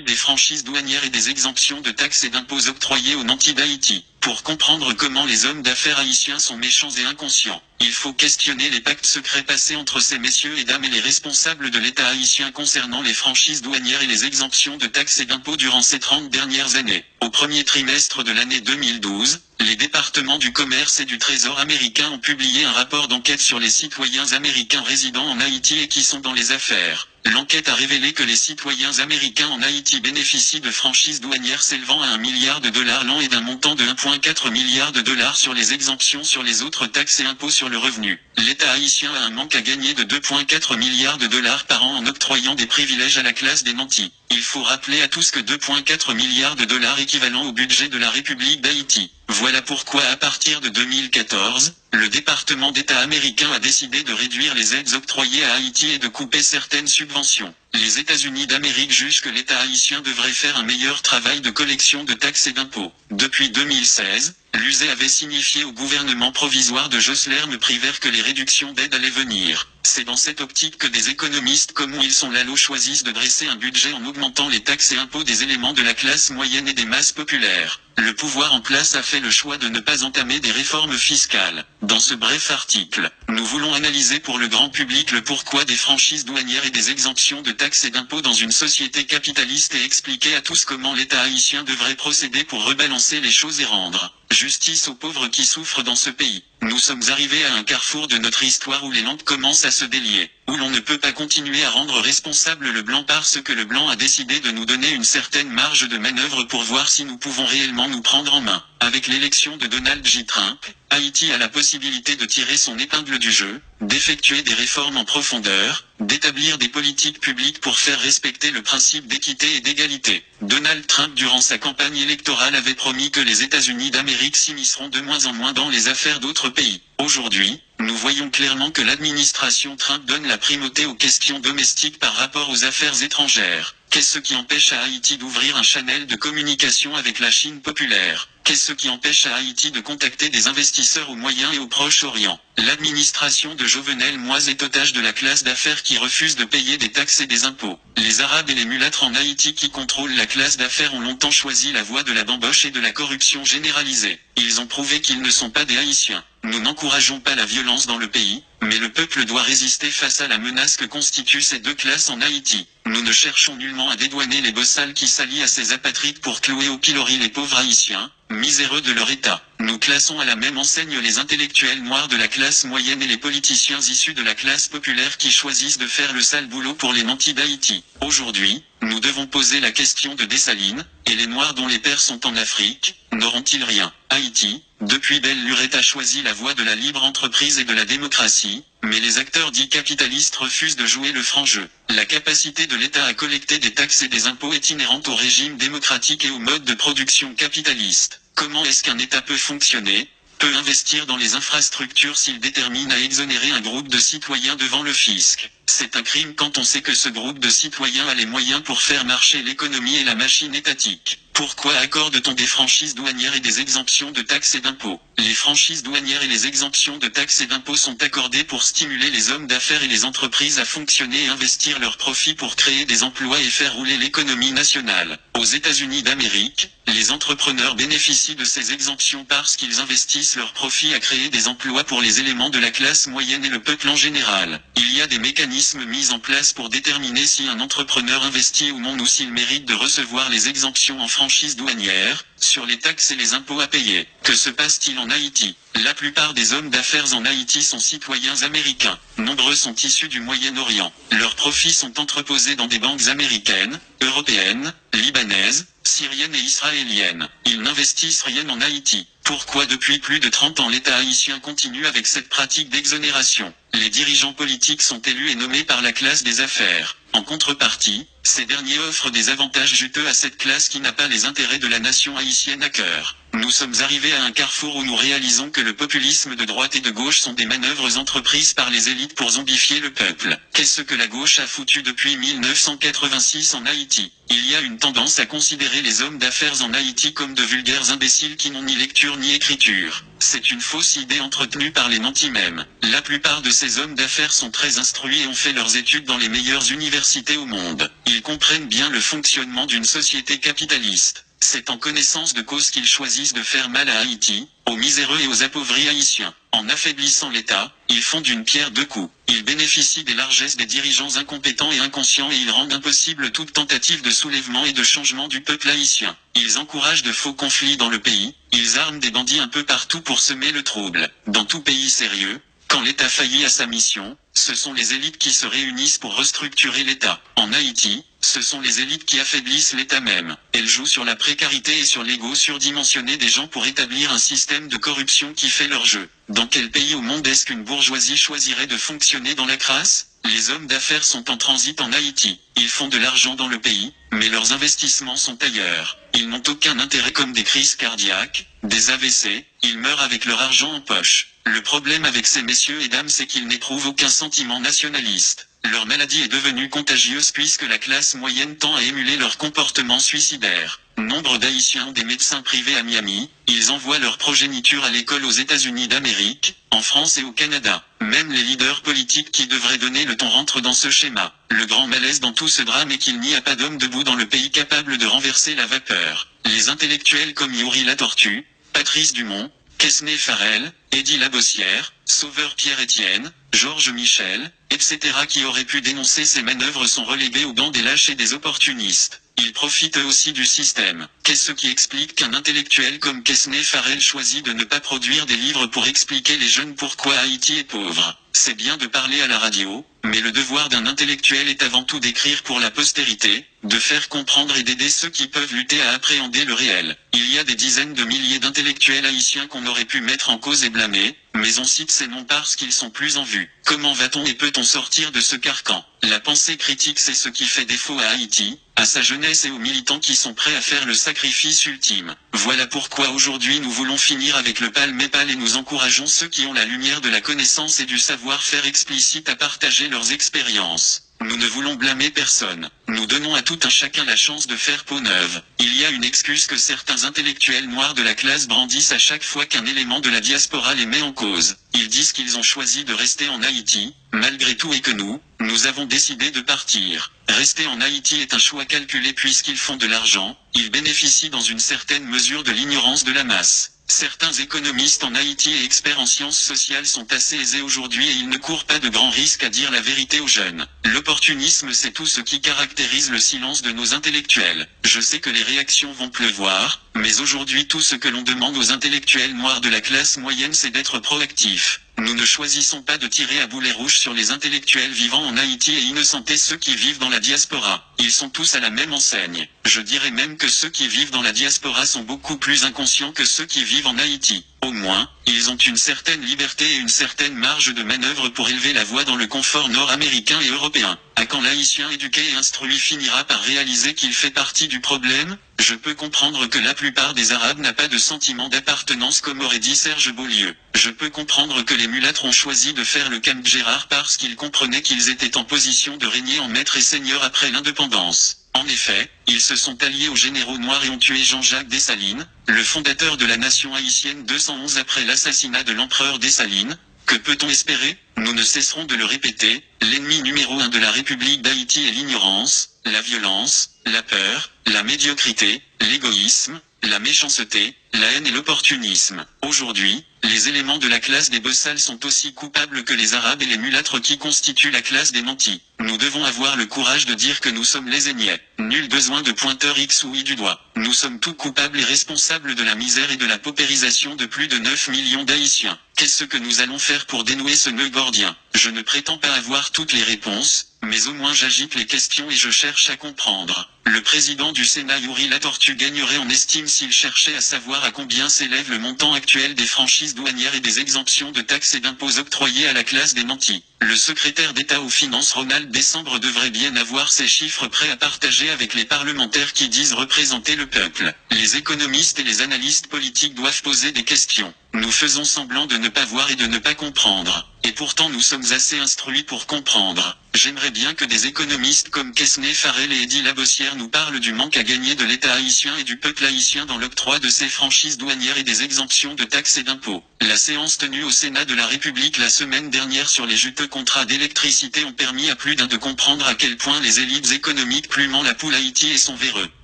des franchises douanières et des exemptions de taxes et d'impôts octroyées aux nantis d'Haïti. Pour comprendre comment les hommes d'affaires haïtiens sont méchants et inconscients, il faut questionner les pactes secrets passés entre ces messieurs et dames et les responsables de l'État haïtien concernant les franchises douanières et les exemptions de taxes et d'impôts durant ces 30 dernières années. Au premier trimestre de l'année 2012, les départements du commerce et du Trésor américains ont publié un rapport d'enquête sur les citoyens américains résidant en Haïti et qui sont dans les affaires. L'enquête a révélé que les citoyens américains en Haïti bénéficient de franchises douanières s'élevant à $1 milliard l'an et d'un montant de $1,4 milliard sur les exemptions sur les autres taxes et impôts sur le revenu. L'État haïtien a un manque à gagner de $2,4 milliards par an en octroyant des privilèges à la classe des nantis. Il faut rappeler à tous que $2,4 milliards équivalent au budget de la République d'Haïti. Voilà pourquoi à partir de 2014, le département d'État américain a décidé de réduire les aides octroyées à Haïti et de couper certaines subventions. Les États-Unis d'Amérique jugent que l'État haïtien devrait faire un meilleur travail de collection de taxes et d'impôts. Depuis 2016, l'USE avait signifié au gouvernement provisoire de Jocelyn Prévert que les réductions d'aide allaient venir. C'est dans cette optique que des économistes comme Wilson Lalo choisissent de dresser un budget en augmentant les taxes et impôts des éléments de la classe moyenne et des masses populaires. Le pouvoir en place a fait le choix de ne pas entamer des réformes fiscales. Dans ce bref article, nous voulons analyser pour le grand public le pourquoi des franchises douanières et des exemptions de taxes et d'impôts dans une société capitaliste et expliquer à tous comment l'État haïtien devrait procéder pour rebalancer les choses et rendre justice aux pauvres qui souffrent dans ce pays. Nous sommes arrivés à un carrefour de notre histoire où les lampes commencent à se délier, où l'on ne peut pas continuer à rendre responsable le blanc parce que le blanc a décidé de nous donner une certaine marge de manœuvre pour voir si nous pouvons réellement nous prendre en main. Avec l'élection de Donald J. Trump, Haïti a la possibilité de tirer son épingle du jeu, d'effectuer des réformes en profondeur, d'établir des politiques publiques pour faire respecter le principe d'équité et d'égalité. Donald Trump durant sa campagne électorale avait promis que les États-Unis d'Amérique s'immisceront de moins en moins dans les affaires d'autres pays. Aujourd'hui, nous voyons clairement que l'administration Trump donne la primauté aux questions domestiques par rapport aux affaires étrangères. Qu'est-ce qui empêche à Haïti d'ouvrir un channel de communication avec la Chine populaire? Qu'est-ce qui empêche à Haïti de contacter des investisseurs au Moyen et au Proche-Orient? L'administration de Jovenel Moïse est otage de la classe d'affaires qui refuse de payer des taxes et des impôts. Les Arabes et les mulâtres en Haïti qui contrôlent la classe d'affaires ont longtemps choisi la voie de la bamboche et de la corruption généralisée. Ils ont prouvé qu'ils ne sont pas des Haïtiens. Nous n'encourageons pas la violence dans le pays, mais le peuple doit résister face à la menace que constituent ces deux classes en Haïti. Nous ne cherchons nullement à dédouaner les bossales qui s'allient à ces apatrides pour clouer au pilori les pauvres Haïtiens, miséreux de leur état. Nous classons à la même enseigne les intellectuels noirs de la classe moyenne et les politiciens issus de la classe populaire qui choisissent de faire le sale boulot pour les nantis d'Haïti. Aujourd'hui, nous devons poser la question de Dessalines, et les noirs dont les pères sont en Afrique, n'auront-ils rien? Haïti, depuis belle lurette a choisi la voie de la libre entreprise et de la démocratie, mais les acteurs dits capitalistes refusent de jouer le franc jeu. La capacité de l'État à collecter des taxes et des impôts est inhérente au régime démocratique et au mode de production capitaliste. Comment est-ce qu'un État peut fonctionner, peut investir dans les infrastructures s'il détermine à exonérer un groupe de citoyens devant le fisc? C'est un crime quand on sait que ce groupe de citoyens a les moyens pour faire marcher l'économie et la machine étatique. Pourquoi accorde-t-on des franchises douanières et des exemptions de taxes et d'impôts? Les franchises douanières et les exemptions de taxes et d'impôts sont accordées pour stimuler les hommes d'affaires et les entreprises à fonctionner et investir leurs profits pour créer des emplois et faire rouler l'économie nationale. Aux États-Unis d'Amérique, les entrepreneurs bénéficient de ces exemptions parce qu'ils investissent leurs profits à créer des emplois pour les éléments de la classe moyenne et le peuple en général. Il y a des mécanismes mis en place pour déterminer si un entrepreneur investit ou non ou s'il mérite de recevoir les exemptions en franchise douanière, sur les taxes et les impôts à payer. Que se passe-t-il en Haïti? La plupart des hommes d'affaires en Haïti sont citoyens américains. Nombreux sont issus du Moyen-Orient. Leurs profits sont entreposés dans des banques américaines, européennes, libanaises, syriennes et israéliennes. Ils n'investissent rien en Haïti. Pourquoi depuis plus de 30 ans l'État haïtien continue avec cette pratique d'exonération? Les dirigeants politiques sont élus et nommés par la classe des affaires. En contrepartie, ces derniers offrent des avantages juteux à cette classe qui n'a pas les intérêts de la nation haïtienne à cœur. Nous sommes arrivés à un carrefour où nous réalisons que le populisme de droite et de gauche sont des manœuvres entreprises par les élites pour zombifier le peuple. Qu'est-ce que la gauche a foutu depuis 1986 en Haïti? Il y a une tendance à considérer les hommes d'affaires en Haïti comme de vulgaires imbéciles qui n'ont ni lecture lecture ni écriture. C'est une fausse idée entretenue par les nantis mêmes. La plupart de ces hommes d'affaires sont très instruits et ont fait leurs études dans les meilleures universités au monde. Ils comprennent bien le fonctionnement d'une société capitaliste. C'est en connaissance de cause qu'ils choisissent de faire mal à Haïti, aux miséreux et aux appauvris haïtiens. En affaiblissant l'État, ils font d'une pierre deux coups. Ils bénéficient des largesses des dirigeants incompétents et inconscients et ils rendent impossible toute tentative de soulèvement et de changement du peuple haïtien. Ils encouragent de faux conflits dans le pays, ils arment des bandits un peu partout pour semer le trouble. Dans tout pays sérieux, quand l'État faillit à sa mission, ce sont les élites qui se réunissent pour restructurer l'État. En Haïti, ce sont les élites qui affaiblissent l'État même. Elles jouent sur la précarité et sur l'ego surdimensionné des gens pour établir un système de corruption qui fait leur jeu. Dans quel pays au monde est-ce qu'une bourgeoisie choisirait de fonctionner dans la crasse ? Les hommes d'affaires sont en transit en Haïti. Ils font de l'argent dans le pays, mais leurs investissements sont ailleurs. Ils n'ont aucun intérêt comme des crises cardiaques, des AVC, ils meurent avec leur argent en poche. Le problème avec ces messieurs et dames c'est qu'ils n'éprouvent aucun sentiment nationaliste. Leur maladie est devenue contagieuse puisque la classe moyenne tend à émuler leur comportement suicidaire. Nombre d'Haïtiens ont des médecins privés à Miami, ils envoient leur progéniture à l'école aux États-Unis d'Amérique, en France et au Canada. Même les leaders politiques qui devraient donner le ton rentrent dans ce schéma. Le grand malaise dans tout ce drame est qu'il n'y a pas d'homme debout dans le pays capable de renverser la vapeur. Les intellectuels comme Yuri Latortue, Patrice Dumont, Quesnay Farrell, Eddie Labossière, Sauveur Pierre-Étienne, Georges Michel, etc. qui auraient pu dénoncer ces manœuvres sont relégués au banc des lâches et des opportunistes. Ils profitent eux aussi du système. Qu'est-ce qui explique qu'un intellectuel comme Quesnay Farrell choisit de ne pas produire des livres pour expliquer les jeunes pourquoi Haïti est pauvre ? C'est bien de parler à la radio, mais le devoir d'un intellectuel est avant tout d'écrire pour la postérité, de faire comprendre et d'aider ceux qui peuvent lutter à appréhender le réel. Il y a des dizaines de milliers d'intellectuels haïtiens qu'on aurait pu mettre en cause et blâmer, mais on cite ces noms parce qu'ils sont plus en vue. Comment va-t-on et peut-on sortir de ce carcan ? La pensée critique c'est ce qui fait défaut à Haïti, à sa jeunesse et aux militants qui sont prêts à faire le sacrifice ultime. Voilà pourquoi aujourd'hui nous voulons finir avec le palmépal et nous encourageons ceux qui ont la lumière de la connaissance et du savoir-faire explicite à partager leurs expériences. Nous ne voulons blâmer personne. Nous donnons à tout un chacun la chance de faire peau neuve. Il y a une excuse que certains intellectuels noirs de la classe brandissent à chaque fois qu'un élément de la diaspora les met en cause. Ils disent qu'ils ont choisi de rester en Haïti, malgré tout et que nous avons décidé de partir. Rester en Haïti est un choix calculé puisqu'ils font de l'argent, ils bénéficient dans une certaine mesure de l'ignorance de la masse. Certains économistes en Haïti et experts en sciences sociales sont assez aisés aujourd'hui et ils ne courent pas de grands risques à dire la vérité aux jeunes. L'opportunisme c'est tout ce qui caractérise le silence de nos intellectuels. Je sais que les réactions vont pleuvoir, mais aujourd'hui tout ce que l'on demande aux intellectuels noirs de la classe moyenne c'est d'être proactifs. Nous ne choisissons pas de tirer à boulet rouge sur les intellectuels vivant en Haïti et innocenter ceux qui vivent dans la diaspora. Ils sont tous à la même enseigne. Je dirais même que ceux qui vivent dans la diaspora sont beaucoup plus inconscients que ceux qui vivent en Haïti. Au moins, ils ont une certaine liberté et une certaine marge de manœuvre pour élever la voix dans le confort nord-américain et européen. À quand l'haïtien éduqué et instruit finira par réaliser qu'il fait partie du problème ? Je peux comprendre que la plupart des Arabes n'a pas de sentiment d'appartenance comme aurait dit Serge Beaulieu. Je peux comprendre que les mulâtres ont choisi de faire le camp Gérard parce qu'ils comprenaient qu'ils étaient en position de régner en maître et seigneur après l'indépendance. En effet, ils se sont alliés aux généraux noirs et ont tué Jean-Jacques Dessalines, le fondateur de la nation haïtienne 211 après l'assassinat de l'empereur Dessalines. Que peut-on espérer ? Nous ne cesserons de le répéter, l'ennemi numéro 1 de la République d'Haïti est l'ignorance, la violence, la peur, la médiocrité, l'égoïsme, la méchanceté, la haine et l'opportunisme. Aujourd'hui, les éléments de la classe des bossals sont aussi coupables que les arabes et les mulâtres qui constituent la classe des nantis. Nous devons avoir le courage de dire que nous sommes les Aignais. Nul besoin de pointeur X ou Y du doigt. Nous sommes tous coupables et responsables de la misère et de la paupérisation de plus de 9 millions d'Haïtiens. Qu'est-ce que nous allons faire pour dénouer ce nœud gordien ? Je ne prétends pas avoir toutes les réponses, mais au moins j'agite les questions et je cherche à comprendre. Le président du Sénat Yuri Latortue gagnerait en estime s'il cherchait à savoir à combien s'élève le montant actuel des franchises douanières et des exemptions de taxes et d'impôts octroyées à la classe des nantis. Le secrétaire d'État aux Finances Ronald Décembre devrait bien avoir ces chiffres prêts à partager avec les parlementaires qui disent représenter le peuple. Les économistes et les analystes politiques doivent poser des questions. Nous faisons semblant de ne pas voir et de ne pas comprendre. Et pourtant nous sommes assez instruits pour comprendre. J'aimerais bien que des économistes comme Quesnay Farrell et Eddy Labossière nous parlent du manque à gagner de l'État haïtien et du peuple haïtien dans l'octroi de ses franchises douanières et des exemptions de taxes et d'impôts. La séance tenue au Sénat de la République la semaine dernière sur les juteux contrats d'électricité ont permis à plus d'un de comprendre à quel point les élites économiques plumant la poule Haïti et son véreux.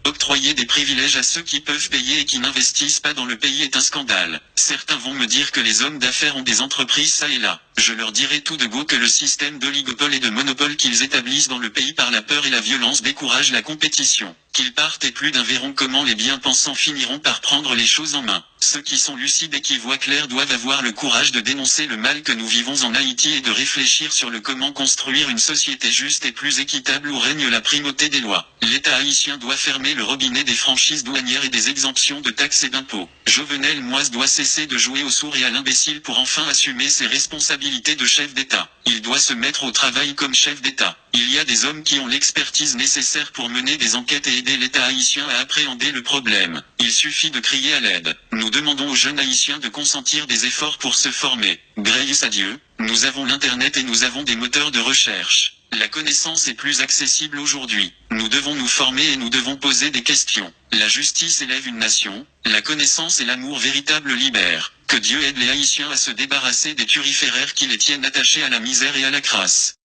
Octroyer des privilèges à ceux qui peuvent payer et qui n'investissent pas dans le pays est un scandale. Certains vont me dire que les hommes d'affaires ont des entreprises ça et là. Je leur dirai tout de go que le système d'oligopole et de monopole qu'ils établissent dans le pays par la peur et la violence décourage la compétition. Qu'ils partent et plus d'un verront comment les bien-pensants finiront par prendre les choses en main. Ceux qui sont lucides et qui voient clair doivent avoir le courage de dénoncer le mal que nous vivons en Haïti et de réfléchir sur le comment construire une société juste et plus équitable où règne la primauté des lois. L'État haïtien doit fermer le robinet des franchises douanières et des exemptions de taxes et d'impôts. Jovenel Moïse doit cesser de jouer au sourd et à l'imbécile pour enfin assumer ses responsabilités de chef d'État. Il doit se mettre au travail comme chef d'État. Il y a des hommes qui ont l'expertise nécessaire pour mener des enquêtes et aider l'État haïtien à appréhender le problème. Il suffit de crier à l'aide. Nous demandons aux jeunes haïtiens de consentir des efforts pour se former. Grâce à Dieu, nous avons l'Internet et nous avons des moteurs de recherche. La connaissance est plus accessible aujourd'hui. Nous devons nous former et nous devons poser des questions. La justice élève une nation, la connaissance et l'amour véritable libèrent. Que Dieu aide les Haïtiens à se débarrasser des turiféraires qui les tiennent attachés à la misère et à la crasse.